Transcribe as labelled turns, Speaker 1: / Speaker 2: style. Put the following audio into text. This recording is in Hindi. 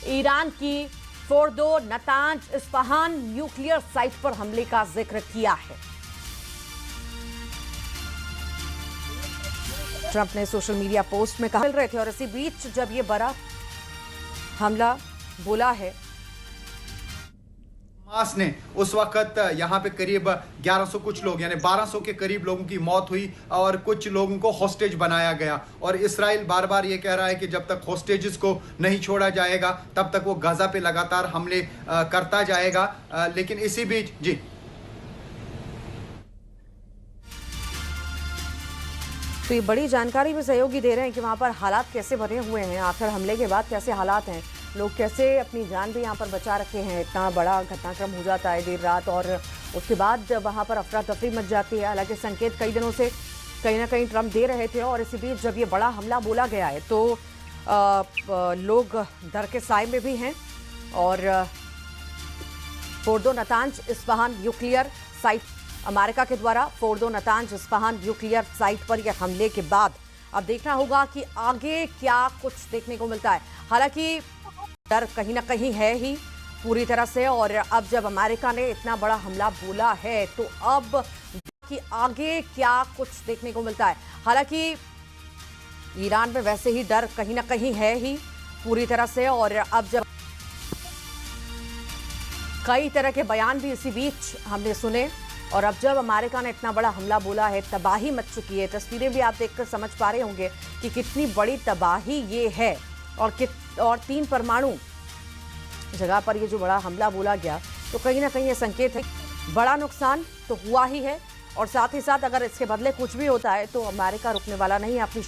Speaker 1: ईरान की Fordow, Natanz, Isfahan nuclear site पर हमले का जिक्र किया है। ट्रंप ने सोशल मीडिया पोस्ट में कहा मिल रहे थे और इसी बीच जब ये बड़ा हमला बोला है।
Speaker 2: हमास ने उस वक्त यहाँ पे करीब 1100 कुछ लोग यानी 1200 के करीब लोगों की मौत हुई और कुछ लोगों को हॉस्टेज बनाया गया। और इसराइल बार बार ये कह रहा है कि जब तक हॉस्टेजेस को नहीं छोड़ा जाएगा तब तक वो गाजा पे लगातार हमले करता जाएगा। लेकिन इसी बीच जी
Speaker 1: तो ये बड़ी जानकारी भी सहयोगी दे रहे हैं कि वहां पर हालात कैसे बने हुए हैं, आखिर हमले के बाद कैसे हालात हैं, लोग कैसे अपनी जान भी यहाँ पर बचा रखे हैं। इतना बड़ा घटनाक्रम हो जाता है देर रात और उसके बाद वहाँ पर अफरा तफरी मच जाती है। हालांकि संकेत कई दिनों से कहीं ना कहीं ट्रंप दे रहे थे और इसी बीच जब ये बड़ा हमला बोला गया है तो लोग डर के साए में भी हैं। और Fordow, Natanz, Isfahan nuclear site, America के द्वारा Fordow, Natanz, Isfahan nuclear site पर यह हमले के बाद अब देखना होगा कि आगे क्या कुछ देखने को मिलता है। हालांकि डर कहीं ना कहीं है ही पूरी तरह से। और अब जब अमेरिका ने इतना बड़ा हमला बोला है तो अब कि आगे क्या कुछ देखने को मिलता है। हालांकि ईरान में वैसे ही डर कहीं ना कहीं है ही पूरी तरह से। और अब जब कई तरह के बयान भी इसी बीच हमने सुने और अब जब अमेरिका ने इतना बड़ा हमला बोला है, तबाही मच चुकी है। तस्वीरें भी आप देखकर समझ पा रहे होंगे कि कितनी बड़ी तबाही ये है। और 3 परमाणु जगह पर ये जो बड़ा हमला बोला गया तो कहीं ना कहीं ये संकेत है बड़ा नुकसान तो हुआ ही है। और साथ ही साथ अगर इसके बदले कुछ भी होता है तो अमेरिका रुकने वाला नहीं है अपनी